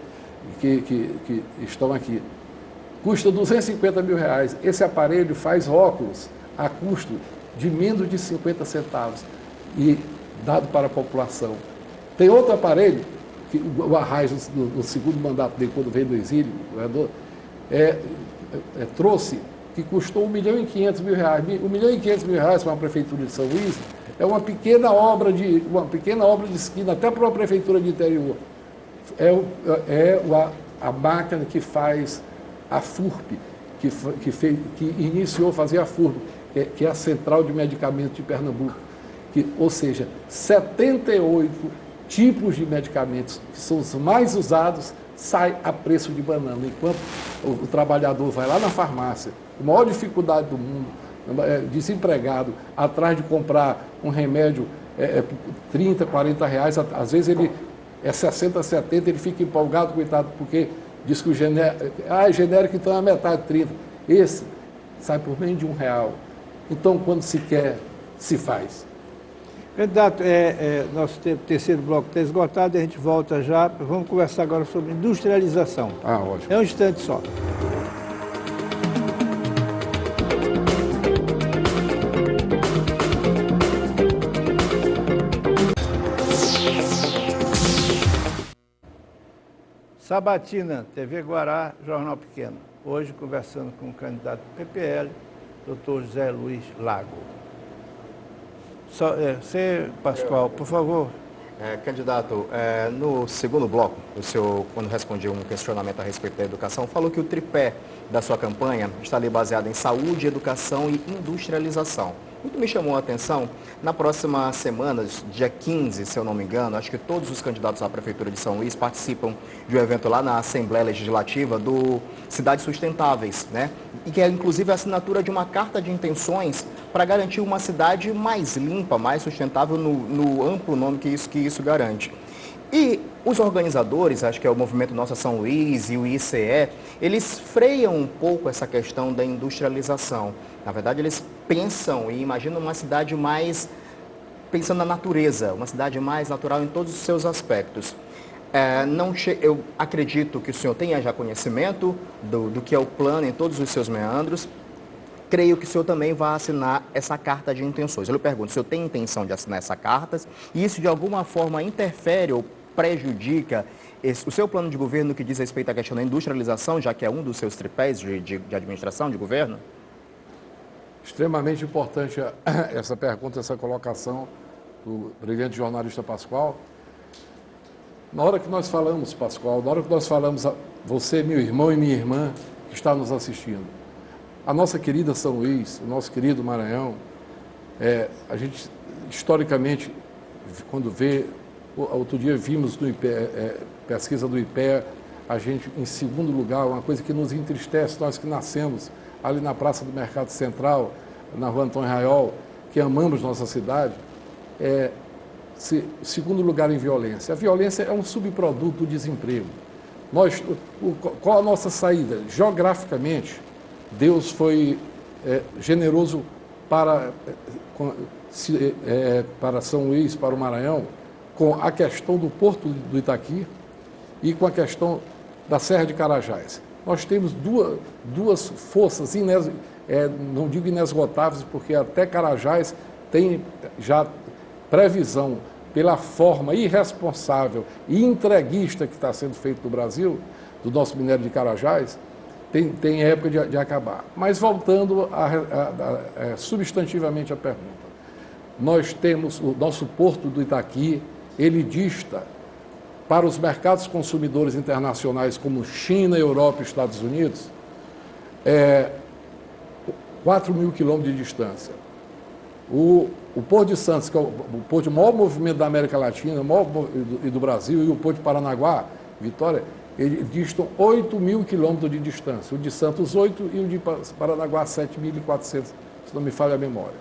que estão aqui, custa R$250 mil. Esse aparelho faz óculos a custo de menos de 50 centavos e dado para a população. Tem outro aparelho, que o Arraes, no segundo mandato dele, quando veio do exílio, o governador, trouxe, que custou R$1.500.000. R$1.500.000 para uma prefeitura de São Luís é uma pequena obra de esquina, até para uma prefeitura de interior. A máquina que faz a FURP, que iniciou a fazer a FURP, que é a Central de Medicamentos de Pernambuco, ou seja, 78 tipos de medicamentos que são os mais usados sai a preço de banana, enquanto o trabalhador vai lá na farmácia, com a maior dificuldade do mundo, desempregado, atrás de comprar um remédio por 30, 40 reais, às vezes ele é 60, 70, ele fica empolgado, coitado, porque diz que o genérico então é metade, 30. Esse sai por menos de R$1. Então, quando se quer, se faz. Candidato, nosso terceiro bloco está esgotado, a gente volta já. Vamos conversar agora sobre industrialização. Ótimo. É um instante só. Sabatina, TV Guará, Jornal Pequeno. Hoje conversando com o candidato do PPL, Dr. José Luiz Lago. Você, Pascoal, por favor. Candidato, no segundo bloco, o senhor, quando respondia um questionamento a respeito da educação, falou que o tripé da sua campanha está ali baseado em saúde, educação e industrialização. Muito me chamou a atenção, na próxima semana, dia 15, se eu não me engano, acho que todos os candidatos à Prefeitura de São Luís participam de um evento lá na Assembleia Legislativa do Cidades Sustentáveis, né? E que é inclusive a assinatura de uma carta de intenções para garantir uma cidade mais limpa, mais sustentável no amplo nome que isso garante. E os organizadores, acho que é o Movimento Nossa São Luís e o ICE, eles freiam um pouco essa questão da industrialização. Na verdade, eles pensam e imaginam uma cidade mais, pensando na natureza, uma cidade mais natural em todos os seus aspectos. Eu acredito que o senhor tenha já conhecimento do que é o plano em todos os seus meandros. Creio que o senhor também vai assinar essa carta de intenções. Eu lhe pergunto, o senhor tem intenção de assinar essa carta? E isso de alguma forma interfere ou prejudica o seu plano de governo no que diz respeito à questão da industrialização, já que é um dos seus tripés de administração, de governo? Extremamente importante essa pergunta, essa colocação do brilhante jornalista Pascoal. Na hora que nós falamos, Pascoal, na hora que nós falamos, você, meu irmão e minha irmã, que está nos assistindo, a nossa querida São Luís, o nosso querido Maranhão, a gente, historicamente, quando vê, outro dia vimos no pesquisa do IPEA, a gente, em segundo lugar, uma coisa que nos entristece, nós que nascemos ali na Praça do Mercado Central, na Rua Antônio Raiol, que amamos nossa cidade, segundo lugar em violência. A violência é um subproduto do desemprego. Qual a nossa saída? Geograficamente, Deus foi generoso para São Luís, para o Maranhão, com a questão do Porto do Itaqui e com a questão da Serra de Carajás. Nós temos duas forças, não digo inesgotáveis, porque até Carajás tem já previsão, pela forma irresponsável e entreguista que está sendo feito no Brasil, do nosso minério de Carajás, tem época de acabar. Mas voltando substantivamente à pergunta, nós temos o nosso Porto do Itaqui, ele dista para os mercados consumidores internacionais como China, Europa e Estados Unidos, 4.000 quilômetros de distância. O Porto de Santos, que é o porto de maior movimento da América Latina e do Brasil, e o Porto de Paranaguá, Vitória, eles distam 8.000 quilômetros de distância. O de Santos, 8, e o de Paranaguá, 7.400, se não me falha a memória.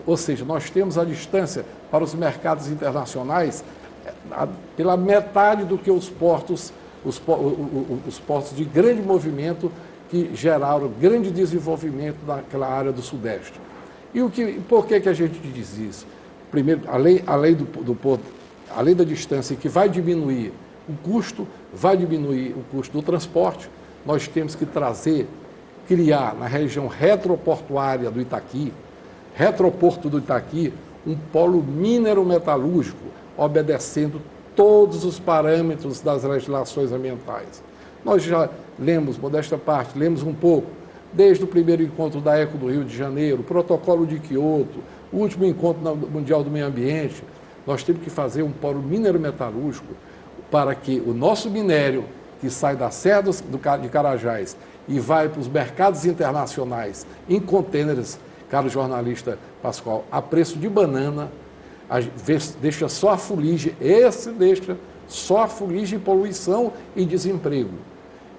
Ou seja, nós temos a distância para os mercados internacionais pela metade do que os portos de grande movimento que geraram grande desenvolvimento naquela área do Sudeste. E por que a gente diz isso? Primeiro, além do porto, além da distância que vai diminuir o custo, vai diminuir o custo do transporte, nós temos que criar na região retroportuária do Itaqui, retroporto do Itaqui, um polo minero-metalúrgico, obedecendo todos os parâmetros das legislações ambientais. Nós já lemos, modesta parte, lemos um pouco, desde o primeiro encontro da ECO do Rio de Janeiro, o protocolo de Quioto, o último encontro mundial do meio ambiente. Nós temos que fazer um polo minero-metalúrgico para que o nosso minério, que sai da Serra de Carajás e vai para os mercados internacionais em contêineres, caro jornalista Pascoal, a preço de banana, deixa só a fuligem, deixa só a fuligem, poluição e desemprego.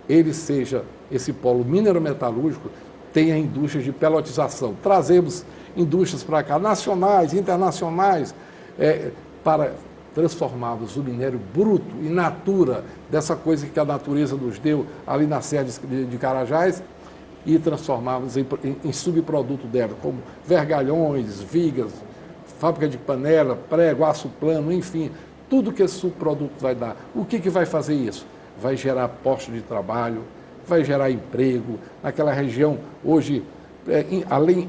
Ele seja, esse polo minero-metalúrgico, tenha indústrias de pelotização. Trazemos indústrias para cá, nacionais, internacionais, para transformarmos o minério bruto, in natura, dessa coisa que a natureza nos deu ali na Serra de Carajás, e transformarmos em subproduto dela, como vergalhões, vigas, fábrica de panela, prego, aço plano, enfim, tudo que esse subproduto vai dar. O que vai fazer isso? Vai gerar postos de trabalho, vai gerar emprego. Naquela região, hoje,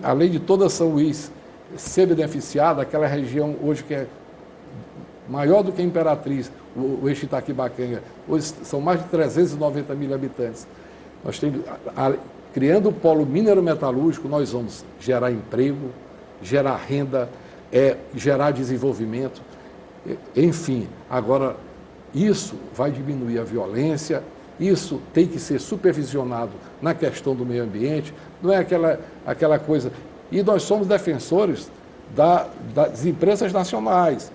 além de toda São Luís ser beneficiada, aquela região hoje que é maior do que a Imperatriz, o eixo Itaquibacanga, hoje são mais de 390 mil habitantes. Nós temos, criando o polo minero-metalúrgico, nós vamos gerar emprego, gerar renda, gerar desenvolvimento, enfim. Agora, isso vai diminuir a violência, isso tem que ser supervisionado na questão do meio ambiente, não é aquela coisa. E nós somos defensores das empresas nacionais.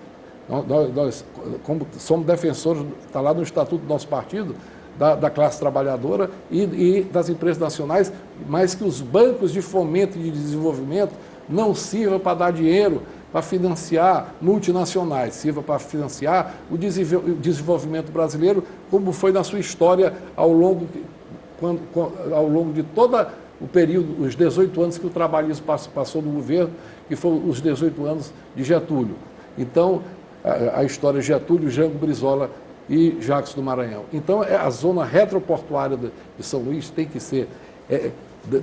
Nós como somos defensores, está lá no estatuto do nosso partido, da classe trabalhadora e das empresas nacionais, mas que os bancos de fomento e de desenvolvimento não sirvam para dar dinheiro para financiar multinacionais, sirva para financiar o desenvolvimento brasileiro, como foi na sua história ao longo de todo o período, os 18 anos que o trabalhismo passou no governo, que foram os 18 anos de Getúlio. Então, a história de Getúlio, Jango Brizola e Jacques do Maranhão. Então, a zona retroportuária de São Luís tem que ser...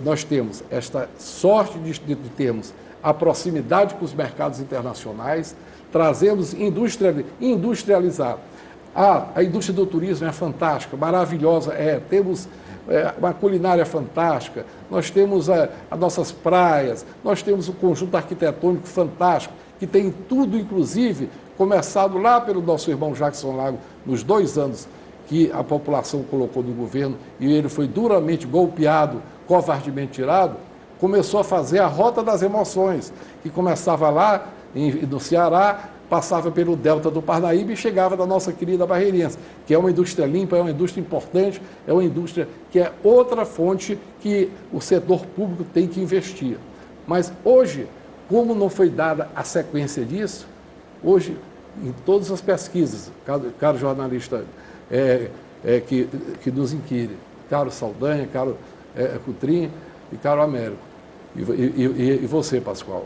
nós temos esta sorte de termos a proximidade com os mercados internacionais, trazemos industrializar. A indústria do turismo é fantástica, maravilhosa, temos uma culinária fantástica, nós temos as nossas praias, nós temos um conjunto arquitetônico fantástico, que tem tudo, inclusive, começado lá pelo nosso irmão Jackson Lago, nos 2 anos que a população colocou no governo e ele foi duramente golpeado, covardemente tirado, começou a fazer a rota das emoções, que começava lá no Ceará, passava pelo delta do Parnaíba e chegava da nossa querida Barreirense, que é uma indústria limpa, é uma indústria importante, é uma indústria que é outra fonte que o setor público tem que investir. Mas hoje, como não foi dada a sequência disso, hoje, em todas as pesquisas, caro jornalista que nos inquire, caro Saldanha, caro Coutrinho e caro Américo, e você, Pascoal,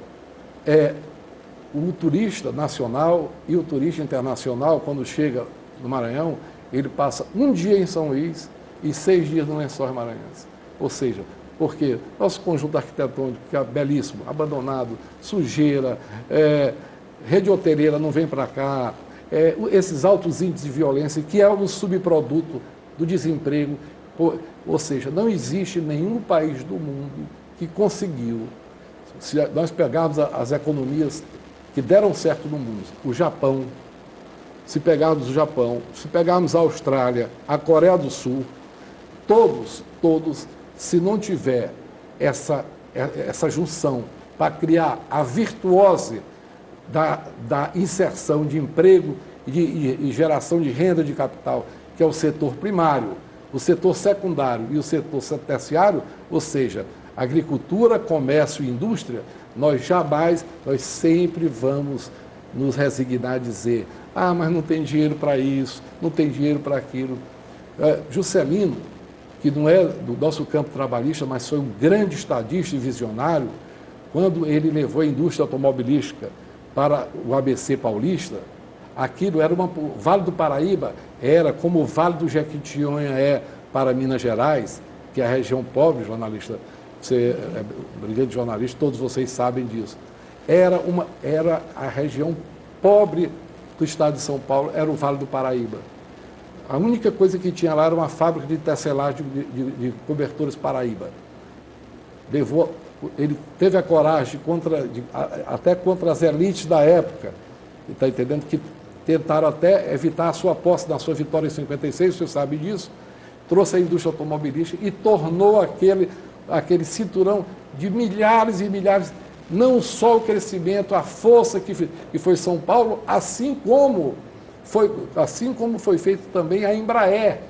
o turista nacional e o turista internacional, quando chega no Maranhão, ele passa um dia em São Luís e 6 dias no Lençóis Maranhenses. Ou seja, porque nosso conjunto arquitetônico, que é belíssimo, abandonado, sujeira, rede hoteleira não vem para cá, esses altos índices de violência, que é um subproduto do desemprego. Ou seja, não existe nenhum país do mundo que conseguiu, se nós pegarmos as economias que deram certo no mundo, o Japão, se pegarmos o Japão, se pegarmos a Austrália, a Coreia do Sul, todos, se não tiver essa junção para criar a virtuose da inserção de emprego e geração de renda de capital, que é o setor primário, o setor secundário e o setor terciário, ou seja, agricultura, comércio e indústria, nós sempre vamos nos resignar a dizer, mas não tem dinheiro para isso, não tem dinheiro para aquilo. Juscelino, que não é do nosso campo trabalhista, mas foi um grande estadista e visionário, quando ele levou a indústria automobilística para o ABC paulista, aquilo era o Vale do Paraíba era como o Vale do Jequitinhonha é para Minas Gerais, que é a região pobre, jornalista. Você é brilhante jornalista, todos vocês sabem disso. Era a região pobre do estado de São Paulo, era o Vale do Paraíba. A única coisa que tinha lá era uma fábrica de tecelagem de cobertores Paraíba. Ele teve a coragem, até contra as elites da época, está entendendo, que tentaram até evitar a sua posse na sua vitória em 56, você sabe disso, trouxe a indústria automobilística e tornou aquele cinturão de milhares e milhares, não só o crescimento, a força que foi São Paulo, assim como foi feito também a Embraer.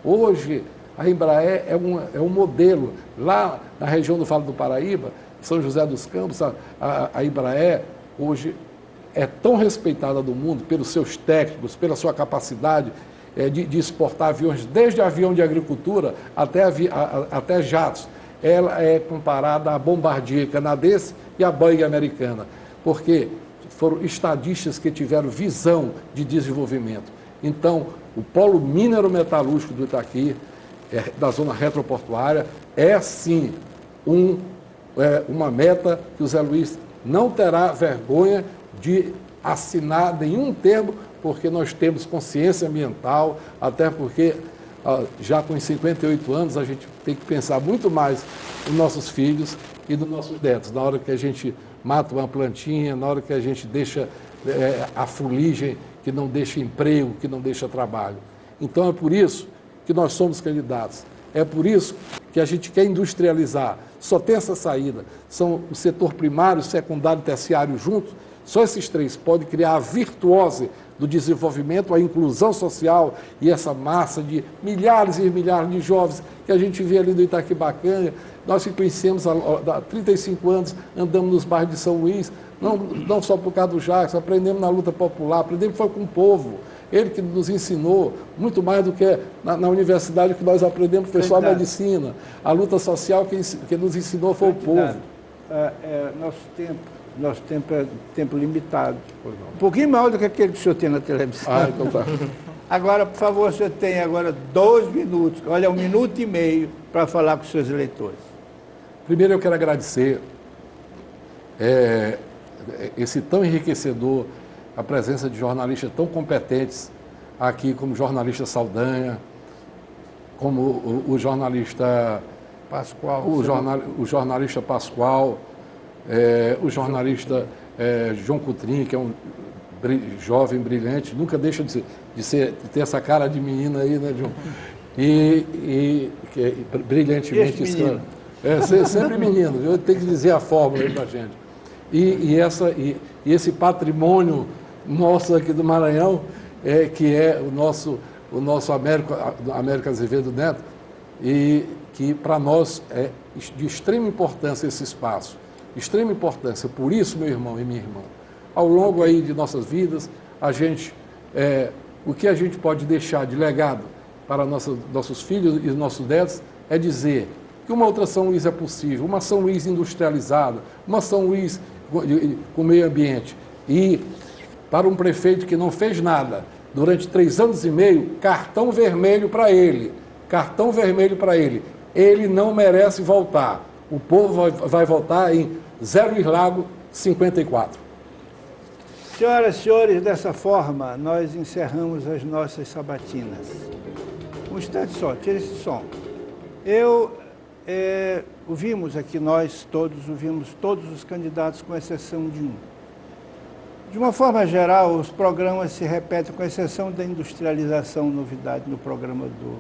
Hoje, a Embraer é um modelo. Lá na região do Vale do Paraíba, São José dos Campos, a Embraer hoje é tão respeitada no mundo pelos seus técnicos, pela sua capacidade de exportar aviões, desde avião de agricultura até jatos. Ela é comparada à Bombardier canadense e à Boeing americana, porque foram estadistas que tiveram visão de desenvolvimento. Então, o polo minero-metalúrgico do Itaqui, da zona retroportuária, é sim uma meta que o Zé Luiz não terá vergonha de assinar nenhum termo, porque nós temos consciência ambiental, até porque já com 58 anos a gente tem que pensar muito mais nos nossos filhos e nos nossos netos, na hora que a gente mata uma plantinha, na hora que a gente deixa a fuligem, que não deixa emprego, que não deixa trabalho. Então é por isso que nós somos candidatos, é por isso que a gente quer industrializar. Só tem essa saída, são o setor primário, secundário e terciário juntos, só esses três podem criar a virtuose do desenvolvimento, a inclusão social e essa massa de milhares e milhares de jovens que a gente vê ali do Itaquibacanga. Nós que conhecemos há 35 anos, andamos nos bairros de São Luís, não só por causa do Jackson, aprendemos na luta popular, aprendemos foi com o povo. Ele que nos ensinou muito mais do que na universidade que nós aprendemos, foi só a medicina. A luta social que nos ensinou foi o povo. Nosso tempo é tempo limitado. Um pouquinho maior do que aquele que o senhor tem na televisão. Então tá. Agora, por favor, o senhor tem agora 2 minutos, olha, 1 minuto e meio para falar com os seus eleitores. Primeiro eu quero agradecer esse tão enriquecedor, a presença de jornalistas tão competentes aqui, como o jornalista Saldanha, como o jornalista Pascoal, o jornalista Pascoal, o jornalista João Coutrinho, que é um jovem, brilhante, nunca deixa de ter essa cara de menina aí, né, João? Que é brilhantemente escreve. Sempre menino, eu tenho que dizer a fórmula aí pra gente. E esse patrimônio nosso aqui do Maranhão, que é o nosso Américo Azevedo Neto, e que para nós é de extrema importância esse espaço, extrema importância. Por isso, meu irmão e minha irmã, ao longo aí de nossas vidas, o que a gente pode deixar de legado para nossos filhos e nossos netos é dizer que uma outra São Luís é possível, uma São Luís industrializada, uma São Luís com meio ambiente. E para um prefeito que não fez nada durante 3 anos e meio, cartão vermelho para ele. Cartão vermelho para ele. Ele não merece voltar. O povo vai votar em 0,54. Senhoras e senhores, dessa forma, nós encerramos as nossas sabatinas. Um instante só, tira esse som. Ouvimos aqui, nós todos, ouvimos todos os candidatos, com exceção de um. De uma forma geral, os programas se repetem, com exceção da industrialização, novidade no programa do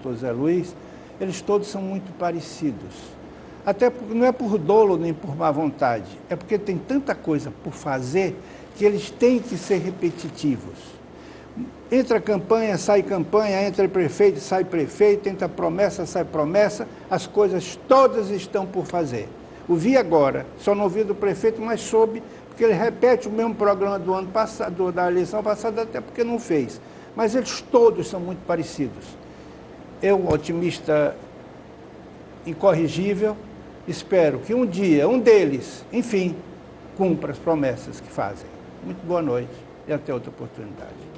Dr. Zé Luiz, eles todos são muito parecidos. Até não é por dolo nem por má vontade, é porque tem tanta coisa por fazer que eles têm que ser repetitivos. Entra campanha, entra prefeito, sai prefeito, entra promessa, sai promessa, as coisas todas estão por fazer. Ouvi agora, só não ouvi do prefeito, mas soube, porque ele repete o mesmo programa do ano passado, da eleição passada, até porque não fez. Mas eles todos são muito parecidos. Eu, otimista incorrigível, espero que um dia, um deles, enfim, cumpra as promessas que fazem. Muito boa noite e até outra oportunidade.